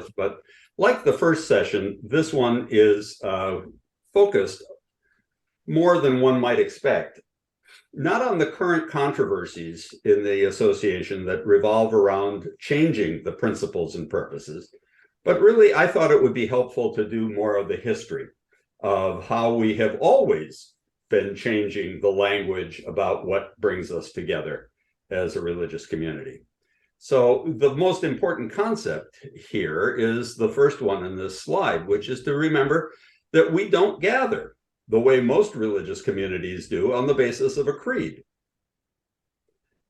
forth. But like the first session, this one is focused more than one might expect, not on the current controversies in the association that revolve around changing the principles and purposes, but really I thought it would be helpful to do more of the history of how we have always been changing the language about what brings us together as a religious community. So the most important concept here is the first one in this slide, which is to remember that we don't gather the way most religious communities do on the basis of a creed.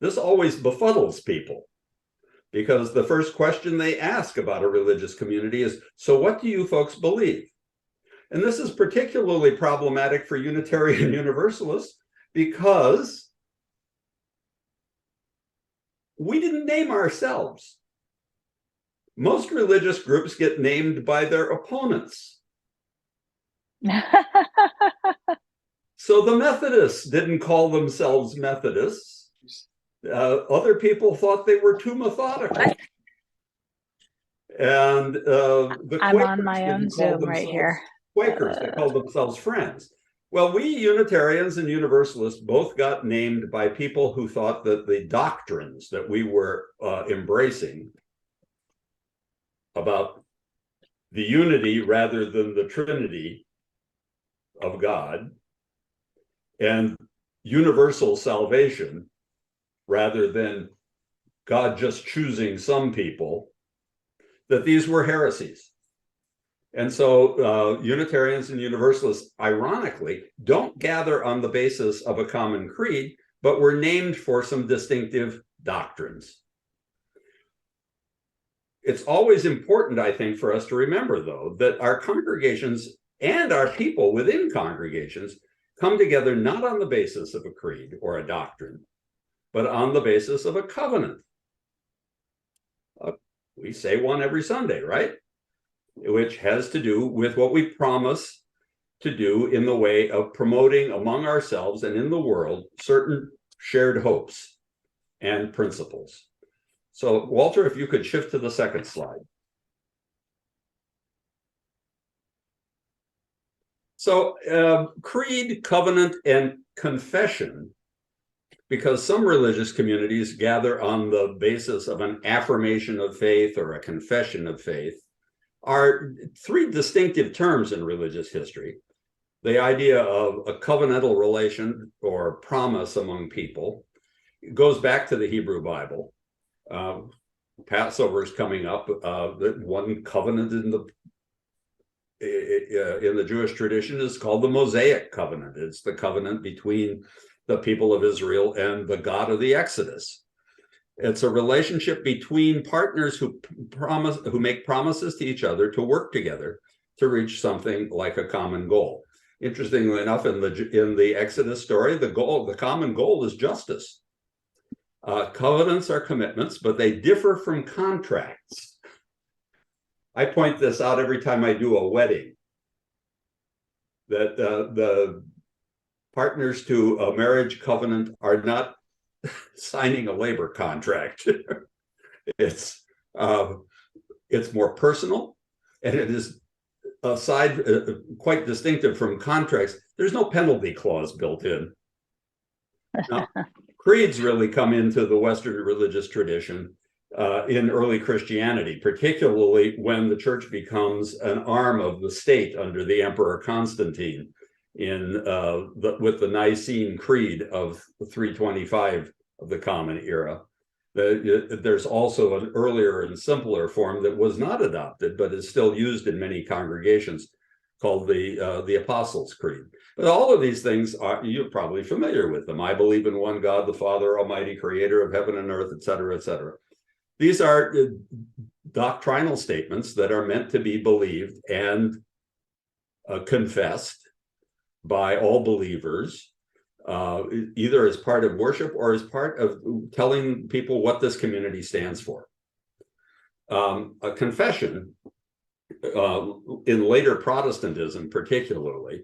This always befuddles people because the first question they ask about a religious community is, so what do you folks believe? And this is particularly problematic for Unitarian Universalists because we didn't name ourselves. Most religious groups get named by their opponents. So the Methodists didn't call themselves Methodists. Other people thought they were too methodical. And the I'm Quakers on my own Zoom right here. Quakers, they called themselves Friends. Well, we Unitarians and Universalists both got named by people who thought that the doctrines that we were embracing about the unity rather than the Trinity of God and universal salvation rather than God just choosing some people, that these were heresies. And so Unitarians and Universalists, ironically, don't gather on the basis of a common creed, but were named for some distinctive doctrines. It's always important, I think, for us to remember, though, that our congregations and our people within congregations come together not on the basis of a creed or a doctrine, but on the basis of a covenant. We say one every Sunday, right? Which has to do with what we promise to do in the way of promoting among ourselves and in the world certain shared hopes and principles. So, Walter, if you could shift to the second slide. So, creed, covenant, and confession, because some religious communities gather on the basis of an affirmation of faith or a confession of faith, are three distinctive terms in religious history. The idea of a covenantal relation or promise among people goes back to the Hebrew Bible. Passover is coming up. One covenant in the Jewish tradition is called the Mosaic covenant. It's the covenant between the people of Israel and the God of the Exodus. It's a relationship between partners who make promises to each other to work together to reach something like a common goal. Interestingly enough, in the Exodus story, the common goal is justice. Covenants are commitments, but they differ from contracts. I point this out every time I do a wedding, that the partners to a marriage covenant are not signing a labor contract. It's more personal, and it is quite distinctive from contracts. There's no penalty clause built in. Now, creeds really come into the Western religious tradition in early Christianity, particularly when the church becomes an arm of the state under the Emperor Constantine with the Nicene Creed of 325 of the Common Era. There's also an earlier and simpler form that was not adopted, but is still used in many congregations, called the Apostles' Creed. But all of these things, you're probably familiar with them. I believe in one God, the Father Almighty, creator of heaven and earth, et cetera, et cetera. These are doctrinal statements that are meant to be believed and confessed by all believers, either as part of worship or as part of telling people what this community stands for. A confession, in later Protestantism particularly,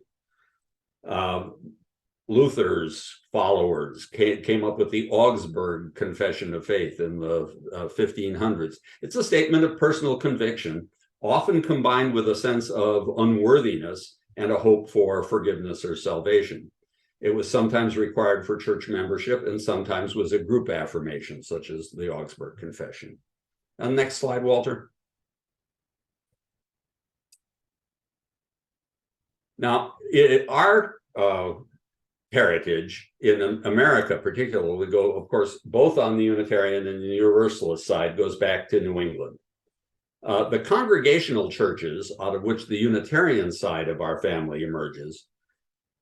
Luther's followers came up with the Augsburg Confession of Faith in the 1500s. It's a statement of personal conviction often combined with a sense of unworthiness and a hope for forgiveness or salvation. It was sometimes required for church membership and sometimes was a group affirmation, such as the Augsburg Confession. And next slide, Walter. Now, our heritage in America, particularly, we go, of course, both on the Unitarian and the Universalist side, goes back to New England. The congregational churches, out of which the Unitarian side of our family emerges,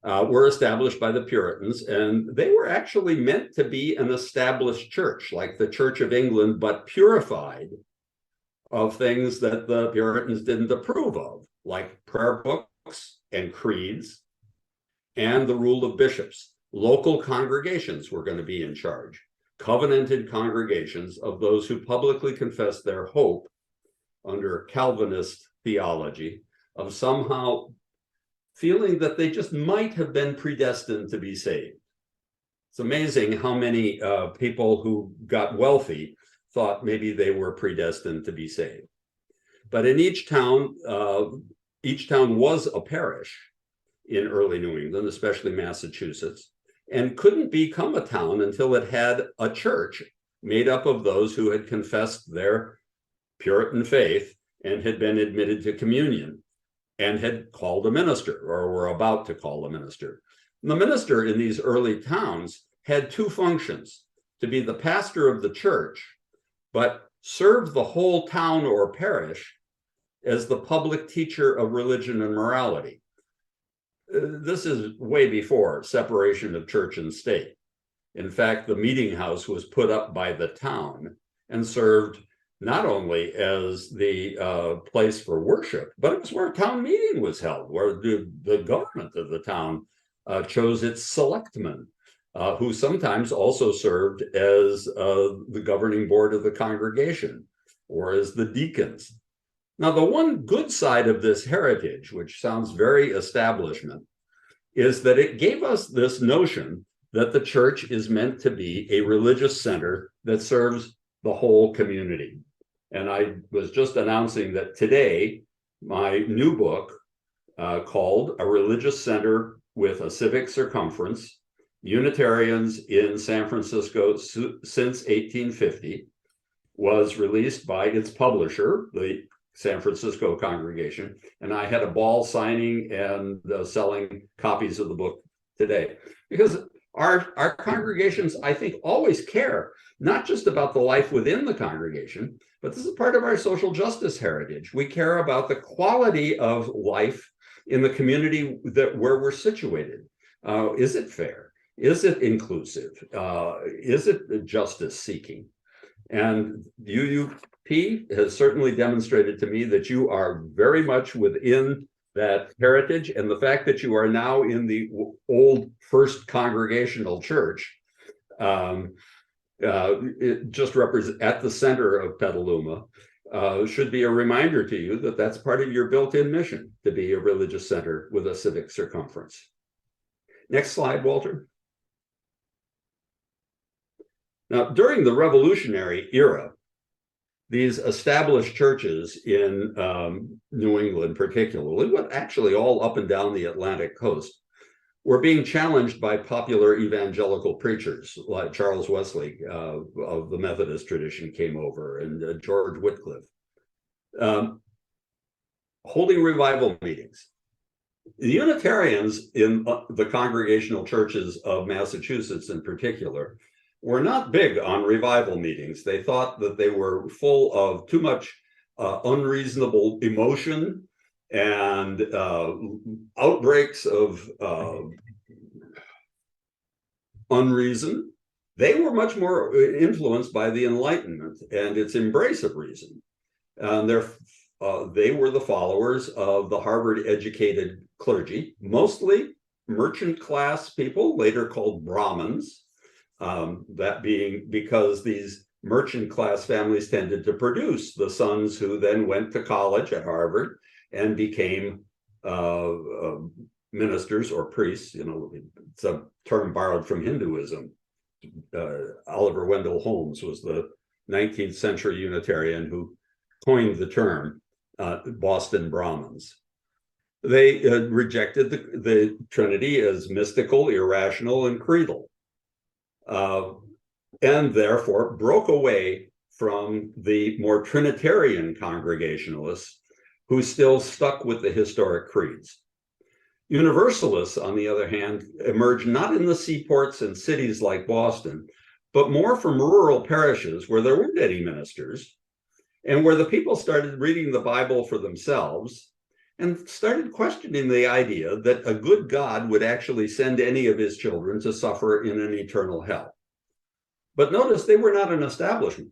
were established by the Puritans, and they were actually meant to be an established church, like the Church of England, but purified of things that the Puritans didn't approve of, like prayer books and creeds, and the rule of bishops. Local congregations were going to be in charge, covenanted congregations of those who publicly confessed their hope under Calvinist theology of somehow feeling that they just might have been predestined to be saved. It's amazing how many people who got wealthy thought maybe they were predestined to be saved. But in each town was a parish in early New England, especially Massachusetts, and couldn't become a town until it had a church made up of those who had confessed their Puritan faith and had been admitted to communion and had called a minister or were about to call a minister. And the minister in these early towns had two functions: to be the pastor of the church, but serve the whole town or parish as the public teacher of religion and morality. This is way before separation of church and state. In fact, the meeting house was put up by the town and served not only as the place for worship, but it was where town meeting was held, where the government of the town chose its selectmen, who sometimes also served as the governing board of the congregation or as the deacons. Now, the one good side of this heritage, which sounds very establishment, is that it gave us this notion that the church is meant to be a religious center that serves the whole community. And I was just announcing that today, my new book called A Religious Center with a Civic Circumference, Unitarians in San Francisco since 1850, was released by its publisher, the San Francisco congregation, and I had a ball signing and selling copies of the book today, because our congregations, I think, always care not just about the life within the congregation, but this is part of our social justice heritage. We care about the quality of life in the community where we're situated. Is it fair? Is it inclusive? Is it justice seeking? And UUP has certainly demonstrated to me that you are very much within that heritage, and the fact that you are now in the old First Congregational Church, it just represents at the center of Petaluma, should be a reminder to you that that's part of your built-in mission, to be a religious center with a civic circumference. Next slide, Walter. Now, during the Revolutionary era, these established churches in New England particularly, but actually all up and down the Atlantic coast, were being challenged by popular evangelical preachers like Charles Wesley of the Methodist tradition came over, and George Whitcliffe, holding revival meetings. The Unitarians in the congregational churches of Massachusetts in particular were not big on revival meetings. They thought that they were full of too much unreasonable emotion and outbreaks of unreason. They were much more influenced by the Enlightenment and its embrace of reason. And they were the followers of the Harvard-educated clergy, mostly merchant class people, later called Brahmins. That being because these merchant class families tended to produce the sons who then went to college at Harvard and became ministers or priests. You know, it's a term borrowed from Hinduism. Oliver Wendell Holmes was the 19th century Unitarian who coined the term. Boston Brahmins. They rejected the Trinity as mystical, irrational, and creedal, and therefore broke away from the more Trinitarian Congregationalists who still stuck with the historic creeds. Universalists, on the other hand, emerged not in the seaports and cities like Boston, but more from rural parishes where there weren't any ministers and where the people started reading the Bible for themselves and started questioning the idea that a good God would actually send any of his children to suffer in an eternal hell. But notice they were not an establishment.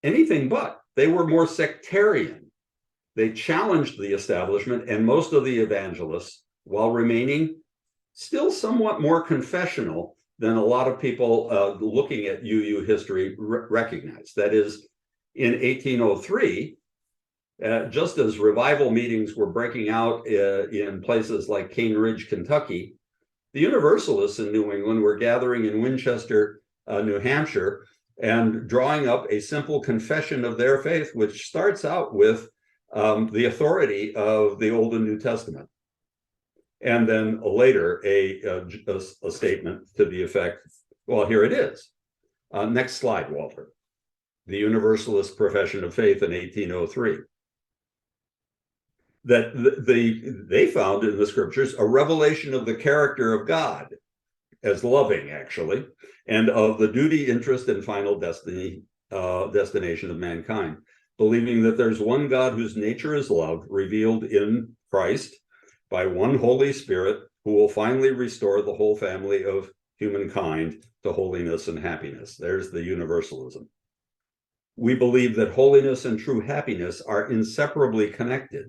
Anything but. They were more sectarian. They challenged the establishment and most of the evangelists while remaining still somewhat more confessional than a lot of people looking at UU history recognize. That is, in 1803, just as revival meetings were breaking out in places like Cane Ridge, Kentucky, the Universalists in New England were gathering in Winchester, New Hampshire, and drawing up a simple confession of their faith, which starts out with the authority of the Old and New Testament. And then later, a statement to the effect, well, here it is. Next slide, Walter. The Universalist Profession of Faith in 1803. That they found in the scriptures a revelation of the character of God as loving, actually, and of the duty, interest, and final destination of mankind, believing that there's one God whose nature is love, revealed in Christ by one Holy Spirit, who will finally restore the whole family of humankind to holiness and happiness. There's the universalism. We believe that holiness and true happiness are inseparably connected,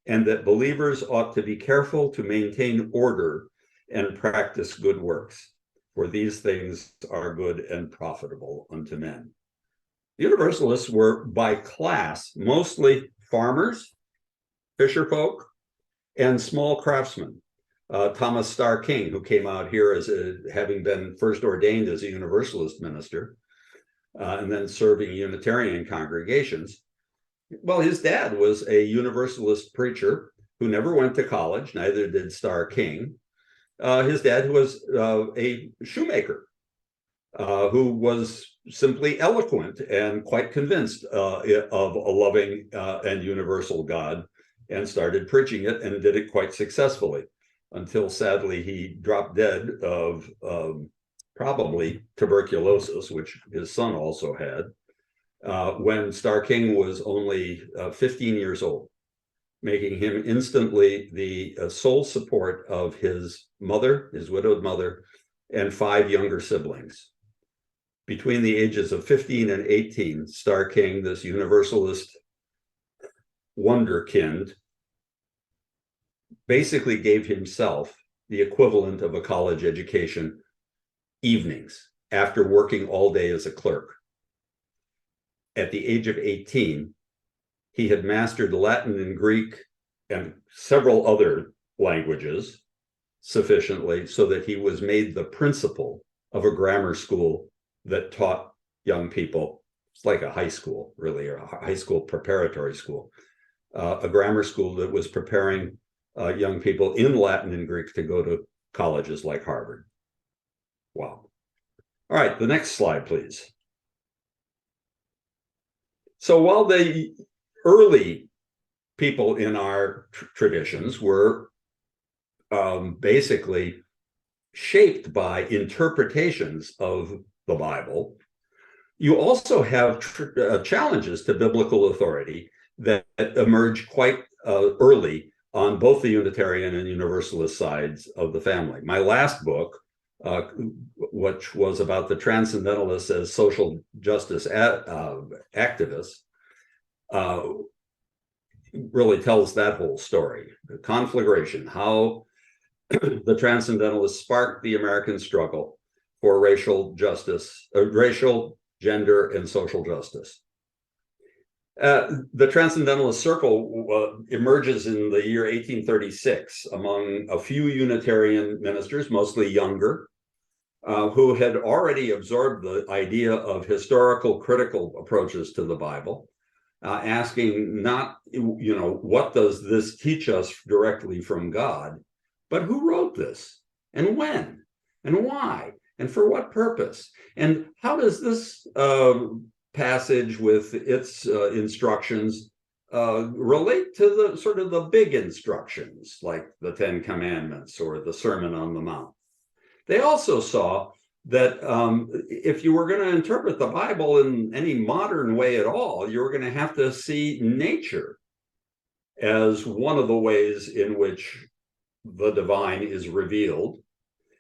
and that believers ought to be careful to maintain order and practice good works, for these things are good and profitable unto men. The Universalists were by class mostly farmers, fisherfolk, and small craftsmen. Thomas Starr King, who came out here as having been first ordained as a Universalist minister, and then serving Unitarian congregations. Well, his dad was a Universalist preacher who never went to college, neither did Starr King. His dad was a shoemaker who was simply eloquent and quite convinced of a loving and universal God, and started preaching it and did it quite successfully until sadly he dropped dead of probably tuberculosis, which his son also had, when Starr King was only 15 years old, making him instantly the sole support of his mother, his widowed mother, and 5 younger siblings. Between the ages of 15 and 18, Starr King, this Universalist wonderkind, basically gave himself the equivalent of a college education evenings after working all day as a clerk. At the age of 18, he had mastered Latin and Greek and several other languages sufficiently so that he was made the principal of a grammar school that taught young people. It's like a high school, really, or a high school preparatory school, a grammar school that was preparing young people in Latin and Greek to go to colleges like Harvard. Wow. All right, the next slide, please. So while the early people in our traditions were basically shaped by interpretations of the Bible, you also have challenges to biblical authority that emerge quite early on both the Unitarian and Universalist sides of the family. My last book, which was about the Transcendentalists as social justice activists, really tells that whole story. The conflagration, how the Transcendentalists sparked the American struggle for racial justice, racial, gender, and social justice. The Transcendentalist circle emerges in the year 1836 among a few Unitarian ministers, mostly younger, who had already absorbed the idea of historical critical approaches to the Bible, asking not, what does this teach us directly from God, but who wrote this and when and why and for what purpose? And how does this passage with its instructions relate to the sort of the big instructions like the Ten Commandments or the Sermon on the Mount? They also saw that if you were going to interpret the Bible in any modern way at all, you were going to have to see nature as one of the ways in which the divine is revealed.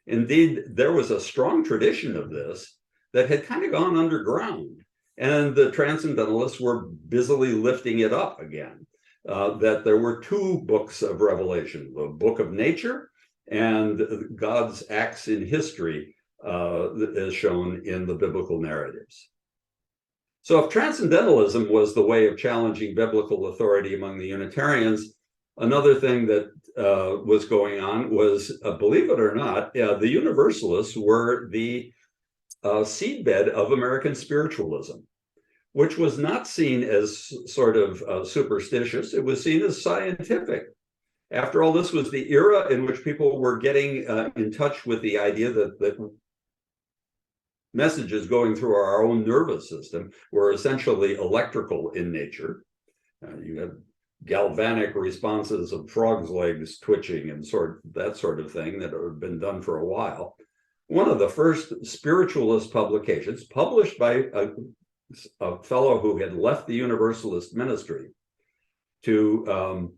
Indeed, there was a strong tradition of this that had kind of gone underground, and the Transcendentalists were busily lifting it up again, that there were two books of Revelation, the book of nature and God's acts in history, as shown in the biblical narratives. So if Transcendentalism was the way of challenging biblical authority among the Unitarians, another thing that was going on was, believe it or not, the Universalists were the seedbed of American spiritualism, which was not seen as sort of superstitious. It was seen as scientific. After all, this was the era in which people were getting in touch with the idea that messages going through our own nervous system were essentially electrical in nature. You had galvanic responses of frogs' legs twitching and that sort of thing that had been done for a while. One of the first spiritualist publications, published by a fellow who had left the Universalist ministry to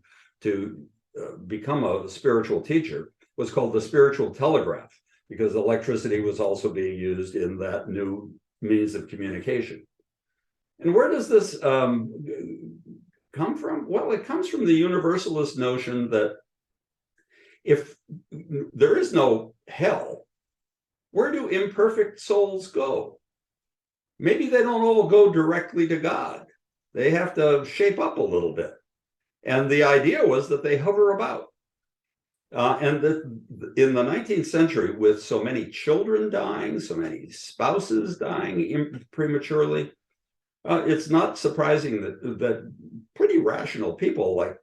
become a spiritual teacher, was called the Spiritual Telegraph, because electricity was also being used in that new means of communication. And where does this come from? Well, it comes from the Universalist notion that if there is no hell, where do imperfect souls go? Maybe they don't all go directly to God. They have to shape up a little bit. And the idea was that they hover about. And that in the 19th century, with so many children dying, so many spouses dying prematurely, it's not surprising that pretty rational people like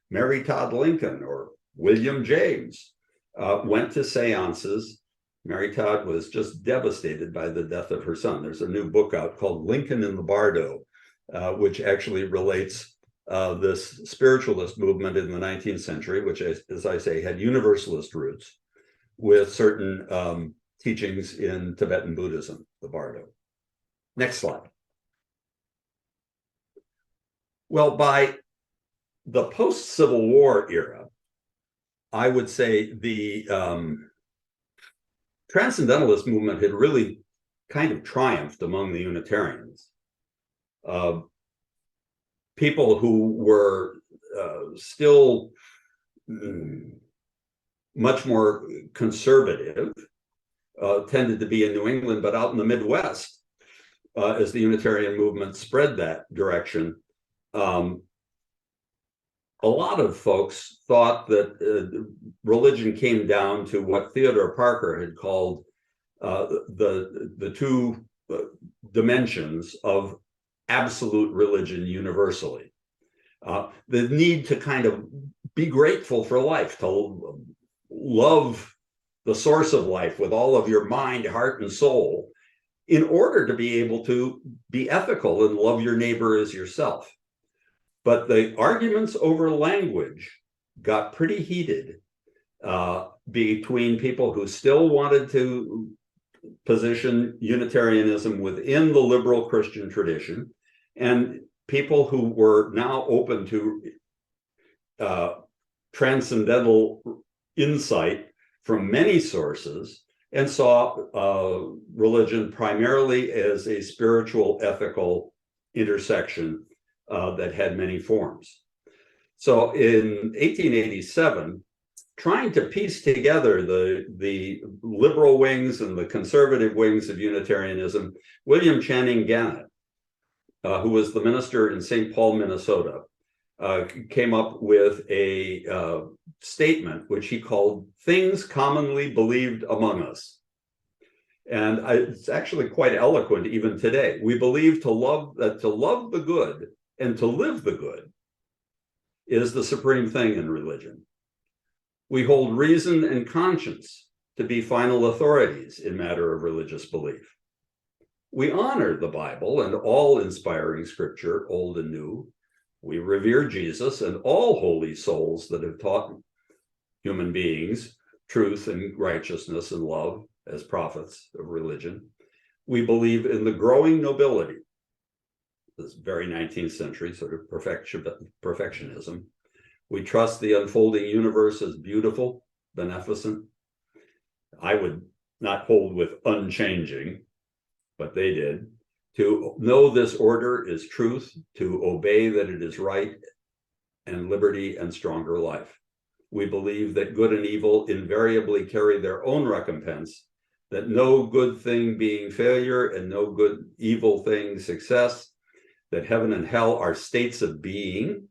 Mary Todd Lincoln or William James went to seances. Mary Todd was just devastated by the death of her son. There's a new book out called Lincoln in the Bardo, which actually relates this spiritualist movement in the 19th century, which, as I say, had Universalist roots, with certain teachings in Tibetan Buddhism, the Bardo. Next slide. Well, by the post-Civil War era, I would say the Transcendentalist movement had really kind of triumphed among the Unitarians. People who were still much more conservative tended to be in New England, but out in the Midwest, as the Unitarian movement spread that direction, a lot of folks thought that religion came down to what Theodore Parker had called the two dimensions of absolute religion universally. The need to kind of be grateful for life, to love the source of life with all of your mind, heart, and soul, in order to be able to be ethical and love your neighbor as yourself. But the arguments over language got pretty heated between people who still wanted to position Unitarianism within the liberal Christian tradition and people who were now open to transcendental insight from many sources and saw religion primarily as a spiritual, ethical intersection that had many forms. So in 1887, trying to piece together the liberal wings and the conservative wings of Unitarianism, William Channing Gannett, who was the minister in St. Paul, Minnesota, came up with a statement which he called "Things Commonly Believed Among Us." And it's actually quite eloquent even today. We believe to love the good and to live the good is the supreme thing in religion. We hold reason and conscience to be final authorities in matter of religious belief. We honor the Bible and all inspiring scripture, old and new. We revere Jesus and all holy souls that have taught human beings truth and righteousness and love as prophets of religion. We believe in the growing nobility, this very 19th century sort of perfectionism. We trust the unfolding universe as beautiful, beneficent. I would not hold with unchanging, but they did. To know this order is truth, to obey that it is right, and liberty and stronger life. We believe that good and evil invariably carry their own recompense, that no good thing being failure and no good evil thing success, that heaven and hell are states of being,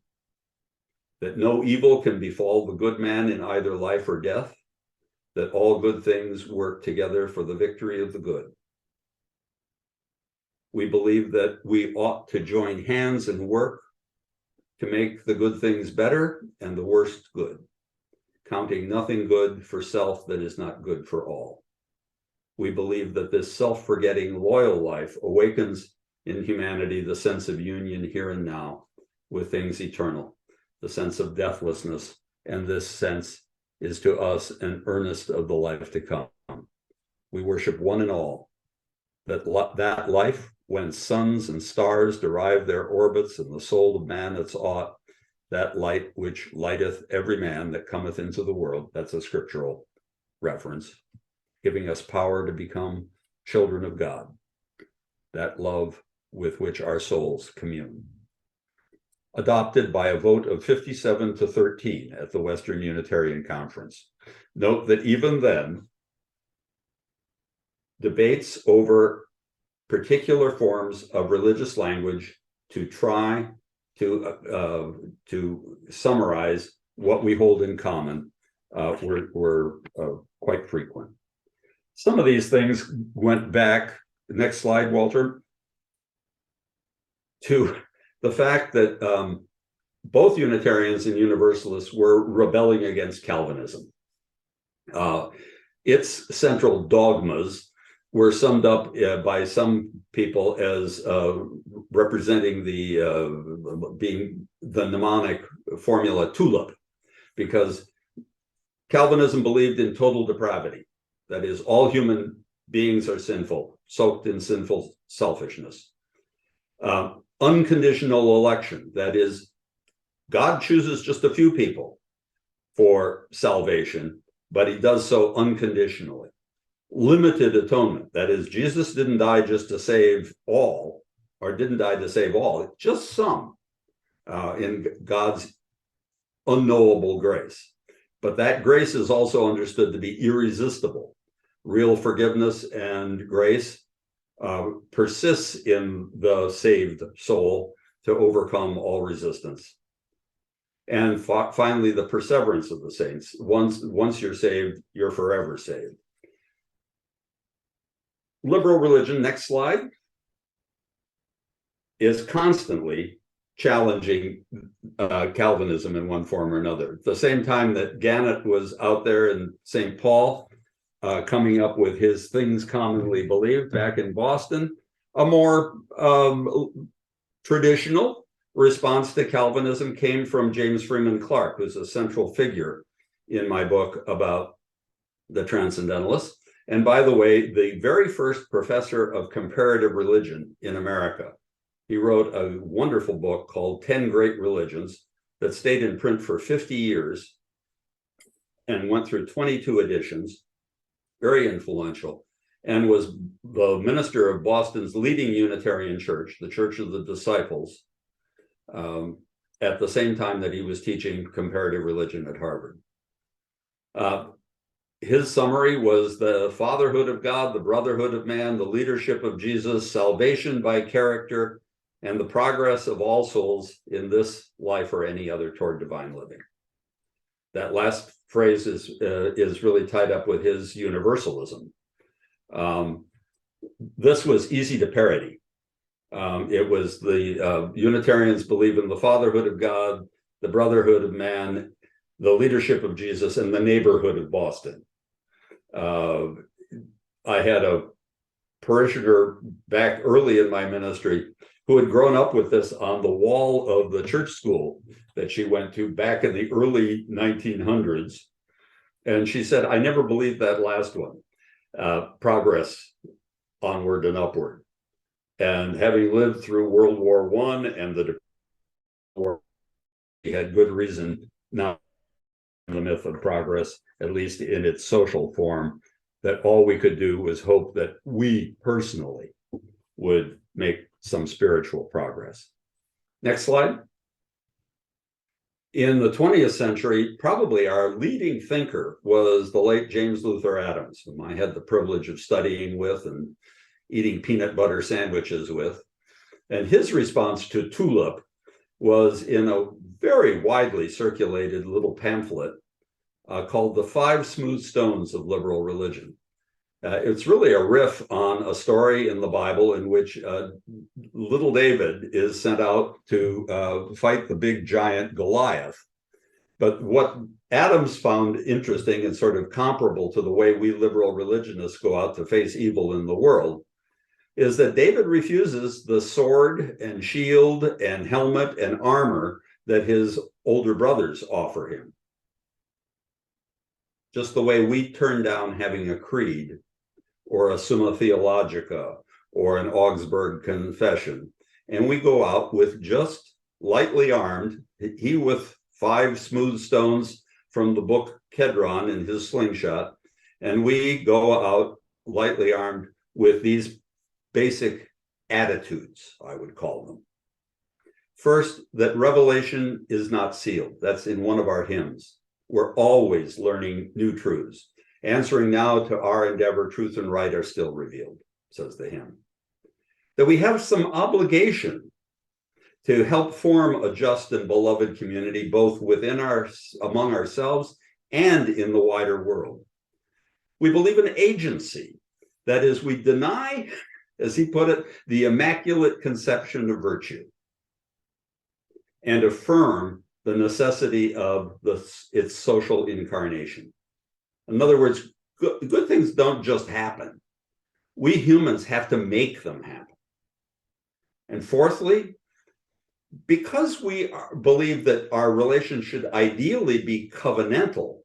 that no evil can befall the good man in either life or death, that all good things work together for the victory of the good. We believe that we ought to join hands and work to make the good things better and the worst good, counting nothing good for self that is not good for all. We believe that this self-forgetting, loyal life awakens in humanity the sense of union here and now with things eternal, the sense of deathlessness, and this sense is to us an earnest of the life to come. We worship one and all, that life, when suns and stars derive their orbits and the soul of man its aught, that light which lighteth every man that cometh into the world, that's a scriptural reference, giving us power to become children of God, that love with which our souls commune. Adopted by a vote of 57-13 at the Western Unitarian Conference. Note that even then, debates over particular forms of religious language to try to summarize what we hold in common were quite frequent. Some of these things went back, next slide, Walter, to the fact that both Unitarians and Universalists were rebelling against Calvinism. Its central dogmas were summed up by some people as representing being the mnemonic formula TULIP, because Calvinism believed in total depravity. That is, all human beings are sinful, soaked in sinful selfishness. Unconditional election, that is, God chooses just a few people for salvation, but he does so unconditionally. Limited atonement, that is, Jesus didn't die just to save all, or didn't die to save all, just some in God's unknowable grace. But that grace is also understood to be irresistible. Real forgiveness and grace persists in the saved soul to overcome all resistance. And finally, the perseverance of the saints. Once you're saved, you're forever saved. Liberal religion, next slide, is constantly challenging Calvinism in one form or another. At the same time that Gannett was out there in St. Paul, coming up with his things commonly believed back in Boston, a more traditional response to Calvinism came from James Freeman Clarke, who's a central figure in my book about the Transcendentalists. And by the way, the very first professor of comparative religion in America. He wrote a wonderful book called 10 Great Religions that stayed in print for 50 years and went through 22 editions, very influential, and was the minister of Boston's leading Unitarian church, the Church of the Disciples, at the same time that he was teaching comparative religion at Harvard. His summary was the fatherhood of God, the brotherhood of man, the leadership of Jesus, salvation by character, and the progress of all souls in this life or any other toward divine living. That last phrase is really tied up with his universalism. This was easy to parody. It was the Unitarians believe in the fatherhood of God, the brotherhood of man, the leadership of Jesus, and the neighborhood of Boston. I had a parishioner back early in my ministry who had grown up with this on the wall of the church school that she went to back in the early 1900s. And she said, I never believed that last one, progress onward and upward. And having lived through World War I and the war, he had good reason not the myth of progress, at least in its social form, that all we could do was hope that we personally would make some spiritual progress. Next slide. In the 20th century, probably our leading thinker was the late James Luther Adams, whom I had the privilege of studying with and eating peanut butter sandwiches with. And his response to TULIP was in a very widely circulated little pamphlet called The Five Smooth Stones of Liberal Religion. It's really a riff on a story in the Bible in which little David is sent out to fight the big giant Goliath. But what Adams found interesting and sort of comparable to the way we liberal religionists go out to face evil in the world is that David refuses the sword and shield and helmet and armor that his older brothers offer him. Just the way we turn down having a creed or a Summa Theologica or an Augsburg Confession, and we go out with just lightly armed, he with 5 smooth stones from the book Kedron in his slingshot, and we go out lightly armed with these basic attitudes, I would call them. First, that revelation is not sealed. That's in one of our hymns. We're always learning new truths. Answering now to our endeavor, truth and right are still revealed, says the hymn. That we have some obligation to help form a just and beloved community, both among ourselves and in the wider world. We believe in agency. That is, we deny, as he put it, the immaculate conception of virtue and affirm the necessity of its social incarnation. In other words, good things don't just happen. We humans have to make them happen. And fourthly, because we believe that our relation should ideally be covenantal,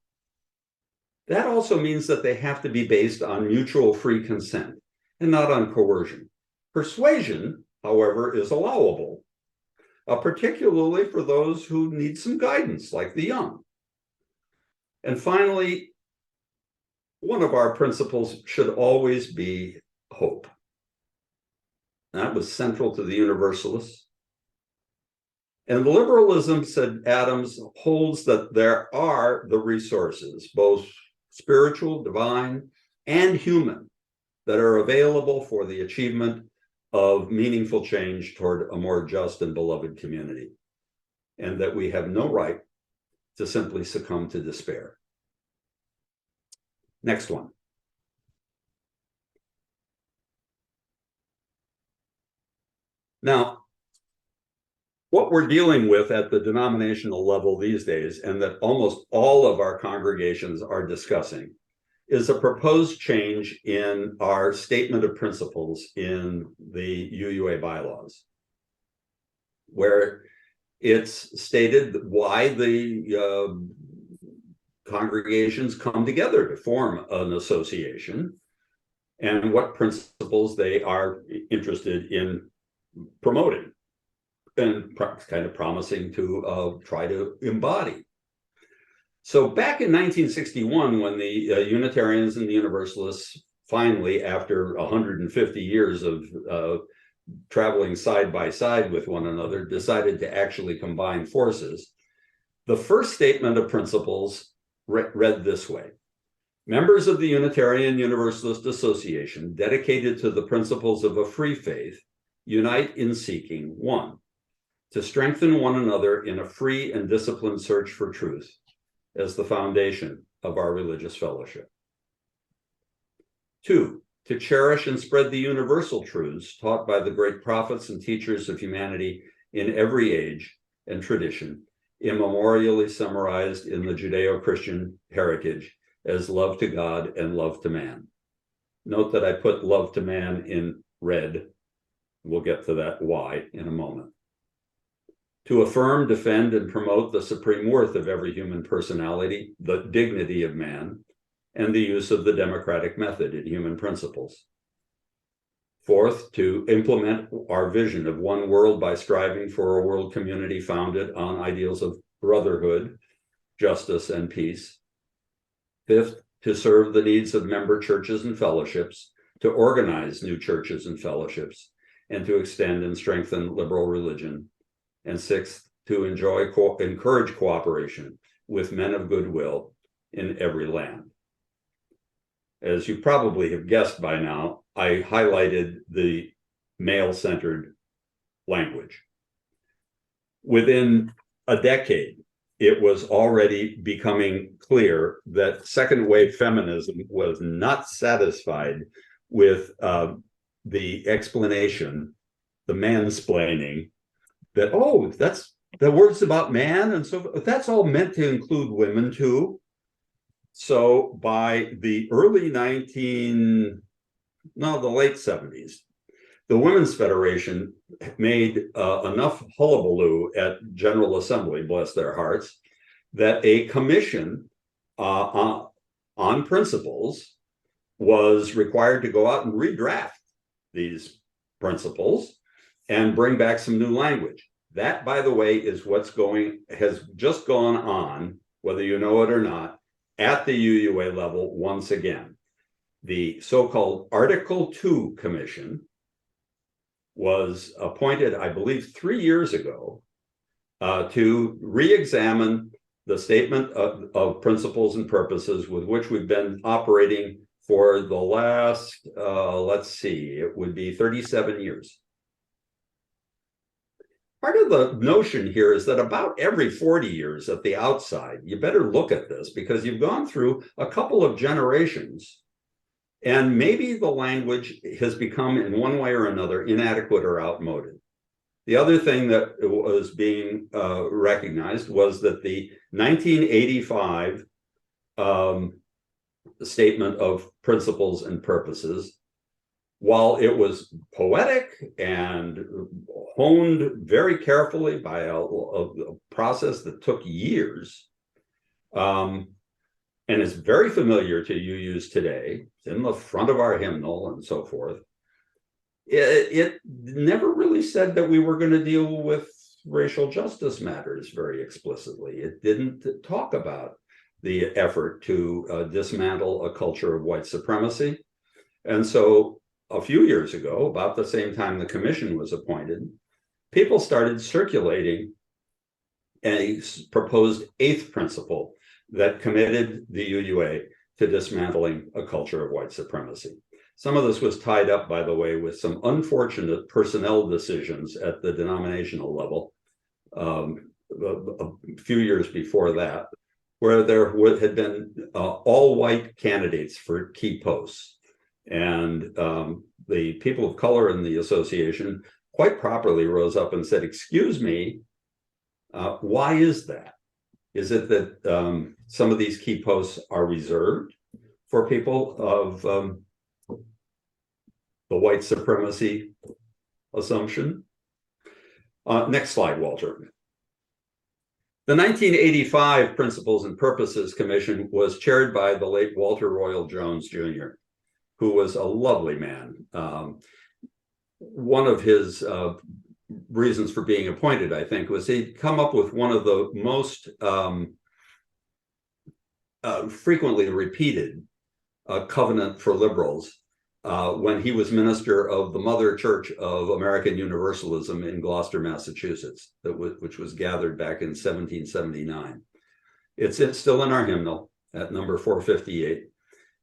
that also means that they have to be based on mutual free consent and not on coercion. Persuasion, however, is allowable, particularly for those who need some guidance, like the young. And finally, one of our principles should always be hope. That was central to the Universalists. And liberalism, said Adams, holds that there are the resources, both spiritual, divine, and human, that are available for the achievement of meaningful change toward a more just and beloved community, and that we have no right to simply succumb to despair. Next one. Now, what we're dealing with at the denominational level these days, and that almost all of our congregations are discussing, is a proposed change in our statement of principles in the UUA bylaws, where it's stated why the congregations come together to form an association and what principles they are interested in promoting and kind of promising to try to embody. So back in 1961, when the Unitarians and the Universalists finally, after 150 years of traveling side by side with one another, decided to actually combine forces, the first statement of principles read this way: members of the Unitarian Universalist Association, dedicated to the principles of a free faith, unite in seeking, 1, to strengthen one another in a free and disciplined search for truth as the foundation of our religious fellowship. 2, to cherish and spread the universal truths taught by the great prophets and teachers of humanity in every age and tradition, immemorially summarized in the Judeo-Christian heritage as love to God and love to man. Note that I put love to man in red. We'll get to that why in a moment. To affirm, defend, and promote the supreme worth of every human personality, the dignity of man, and the use of the democratic method in human principles. Fourth, to implement our vision of one world by striving for a world community founded on ideals of brotherhood, justice, and peace. Fifth, to serve the needs of member churches and fellowships, to organize new churches and fellowships, and to extend and strengthen liberal religion. And sixth, to encourage cooperation with men of goodwill in every land. As you probably have guessed by now, I highlighted the male-centered language. Within a decade, it was already becoming clear that second-wave feminism was not satisfied with the explanation, the mansplaining, that, oh, that's the words about man, and so that's all meant to include women too. So by the the late 70s, the Women's Federation made enough hullabaloo at General Assembly, bless their hearts, that a commission on principles was required to go out and redraft these principles and bring back some new language. That, by the way, is has just gone on, whether you know it or not, at the UUA level once again. The so-called Article 2 Commission was appointed, I believe, 3 years ago to re-examine the statement of principles and purposes with which we've been operating for the last, let's see, it would be 37 years. Part of the notion here is that about every 40 years at the outside, you better look at this because you've gone through a couple of generations and maybe the language has become in one way or another inadequate or outmoded. The other thing that was being recognized was that the 1985 statement of principles and purposes, while it was poetic and honed very carefully by a process that took years, and is very familiar to UUs today, it's in the front of our hymnal and so forth, it never really said that we were going to deal with racial justice matters very explicitly. It didn't talk about the effort to dismantle a culture of white supremacy. And so a few years ago, about the same time the commission was appointed, people started circulating a proposed eighth principle that committed the UUA to dismantling a culture of white supremacy. Some of this was tied up, by the way, with some unfortunate personnel decisions at the denominational level a few years before that, where there had been all white candidates for key posts. And the people of color in the association quite properly rose up and said, excuse me, why is that? Is it that some of these key posts are reserved for people of the white supremacy assumption? Next slide, Walter. The 1985 Principles and Purposes Commission was chaired by the late Walter Royal Jones, Jr., who was a lovely man. One of his reasons for being appointed, I think, was he'd come up with one of the most frequently repeated covenant for liberals when he was minister of the Mother Church of American Universalism in Gloucester, Massachusetts, which was gathered back in 1779. It's still in our hymnal at number 458.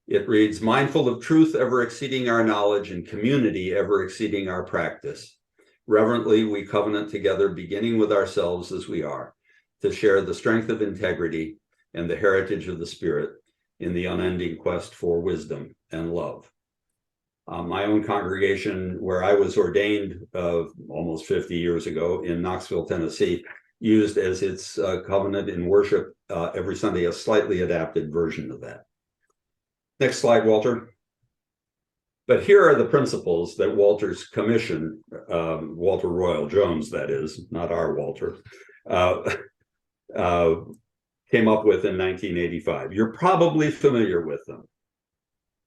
It reads, mindful of truth ever exceeding our knowledge and community ever exceeding our practice. Reverently, we covenant together, beginning with ourselves as we are, to share the strength of integrity and the heritage of the Spirit in the unending quest for wisdom and love. My own congregation, where I was ordained almost 50 years ago in Knoxville, Tennessee, used as its covenant in worship every Sunday a slightly adapted version of that. Next slide, Walter. But here are the principles that Walter's commission, Walter Royal Jones, that is, not our Walter, came up with in 1985. You're probably familiar with them.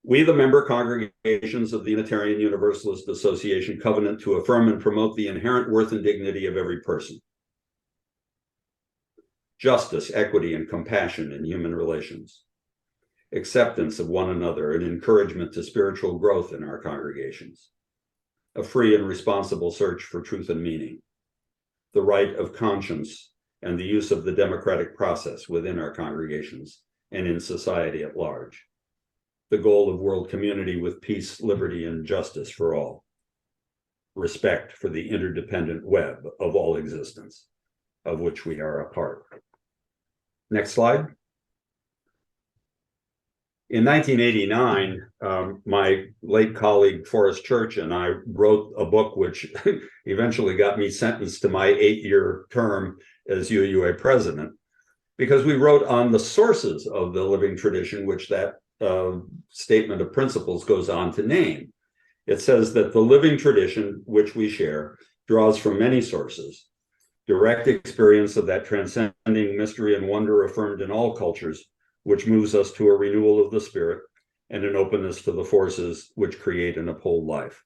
We, the member congregations of the Unitarian Universalist Association, covenant to affirm and promote the inherent worth and dignity of every person. Justice, equity, and compassion in human relations. Acceptance of one another and encouragement to spiritual growth in our congregations. A free and responsible search for truth and meaning. The right of conscience and the use of the democratic process within our congregations and in society at large. The goal of world community with peace, liberty, and justice for all. Respect for the interdependent web of all existence, of which we are a part. Next slide. In 1989, my late colleague Forrest Church and I wrote a book which eventually got me sentenced to my 8-year term as UUA president, because we wrote on the sources of the living tradition, which that statement of principles goes on to name. It says that the living tradition, which we share, draws from many sources. Direct experience of that transcending mystery and wonder affirmed in all cultures, which moves us to a renewal of the spirit and an openness to the forces which create and uphold life.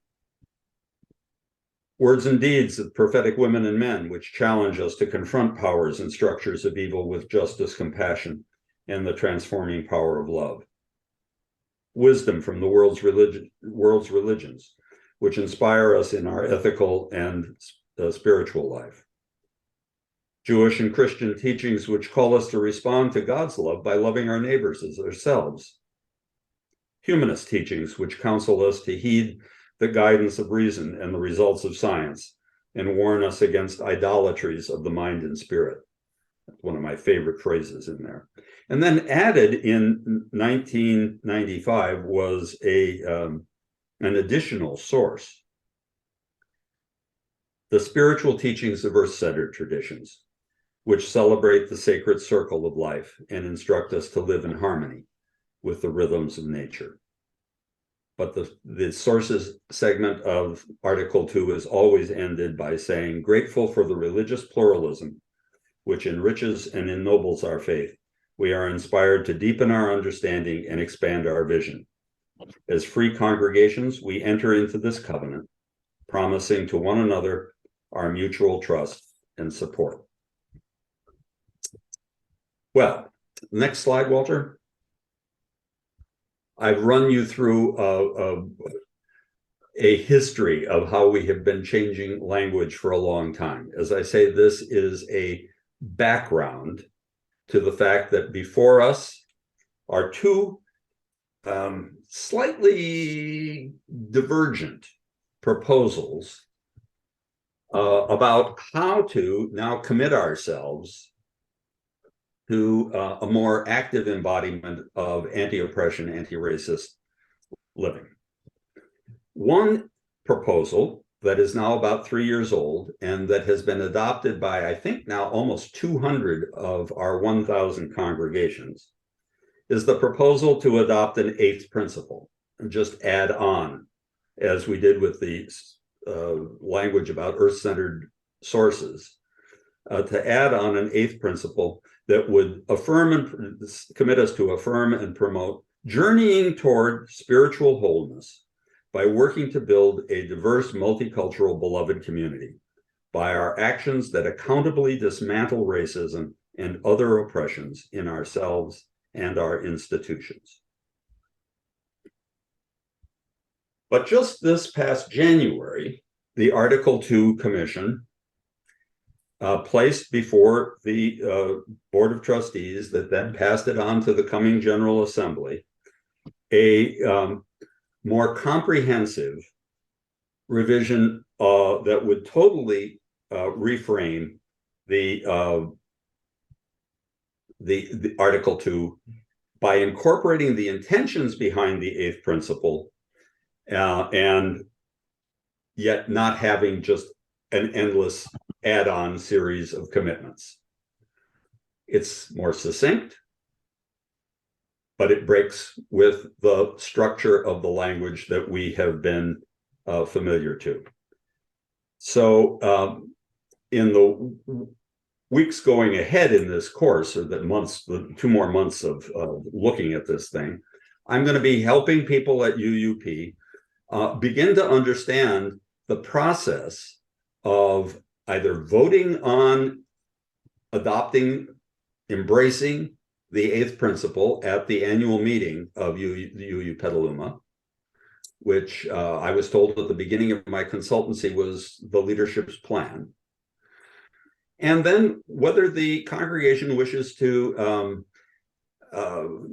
Words and deeds of prophetic women and men, which challenge us to confront powers and structures of evil with justice, compassion, and the transforming power of love. Wisdom from the world's religions, which inspire us in our ethical and spiritual life. Jewish and Christian teachings which call us to respond to God's love by loving our neighbors as ourselves. Humanist teachings which counsel us to heed the guidance of reason and the results of science and warn us against idolatries of the mind and spirit. That's one of my favorite phrases in there. And then added in 1995 was an additional source. The spiritual teachings of earth-centered traditions, which celebrate the sacred circle of life and instruct us to live in harmony with the rhythms of nature. But the sources segment of Article 2 is always ended by saying, grateful for the religious pluralism, which enriches and ennobles our faith. We are inspired to deepen our understanding and expand our vision. As free congregations, we enter into this covenant, promising to one another our mutual trust and support. Well, next slide, Walter. I've run you through a history of how we have been changing language for a long time. As I say, this is a background to the fact that before us are two slightly divergent proposals about how to now commit ourselves to a more active embodiment of anti-oppression, anti-racist living. One proposal that is now about 3 years old and that has been adopted by, I think now almost 200 of our 1,000 congregations, is the proposal to adopt an eighth principle and just add on, as we did with the language about earth-centered sources, to add on an eighth principle that would affirm and commit us to affirm and promote journeying toward spiritual wholeness by working to build a diverse, multicultural, beloved community by our actions that accountably dismantle racism and other oppressions in ourselves and our institutions. But just this past January, the Article 2 Commission placed before the Board of Trustees that then passed it on to the coming General Assembly a more comprehensive revision that would totally reframe the Article 2 by incorporating the intentions behind the eighth principle and yet not having just an endless add-on series of commitments. It's more succinct, but it breaks with the structure of the language that we have been familiar to. So in the weeks going ahead in this course, or the 2 more months of looking at this thing, I'm going to be helping people at UUP begin to understand the process of either voting on adopting, embracing the 8th principle at the annual meeting of UU Petaluma, which I was told at the beginning of my consultancy was the leadership's plan. And then whether the congregation wishes to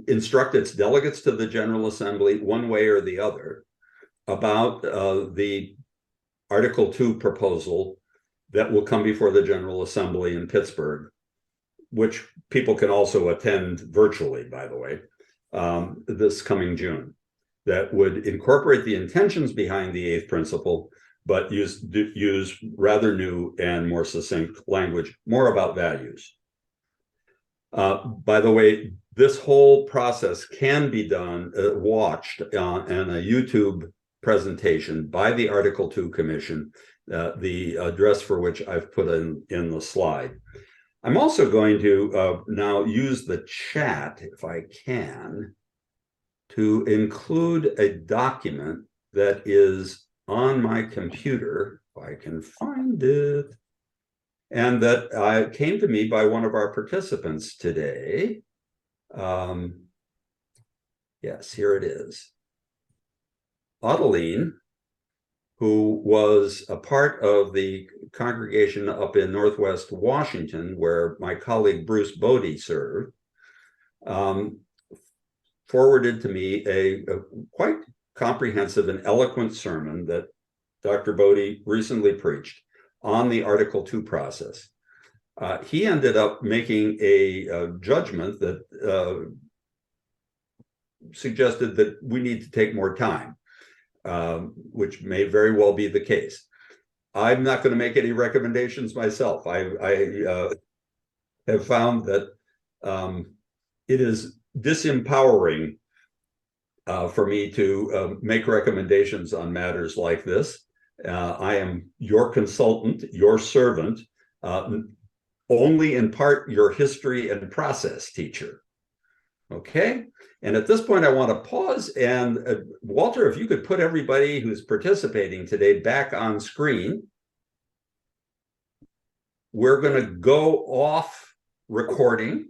instruct its delegates to the General Assembly one way or the other about the Article 2 proposal that will come before the General Assembly in Pittsburgh, which people can also attend virtually, by the way, this coming June, that would incorporate the intentions behind the 8th principle, but use rather new and more succinct language, more about values. By the way, this whole process can be done, watched on a YouTube presentation by the Article 2 Commission, the address for which I've put in the slide. I'm also going to now use the chat, if I can, to include a document that is on my computer, if I can find it, and that came to me by one of our participants today. Yes, here it is. Adeline, who was a part of the congregation up in Northwest Washington, where my colleague Bruce Bodie served, forwarded to me a quite comprehensive and eloquent sermon that Dr. Bodie recently preached on the Article 2 process. He ended up making a judgment that suggested that we need to take more time, which may very well be the case. I'm not going to make any recommendations myself. I have found that it is disempowering for me to make recommendations on matters like this. I am your consultant, your servant, only in part your history and process teacher. Okay? And at this point, I want to pause. And Walter, if you could put everybody who's participating today back on screen. We're going to go off recording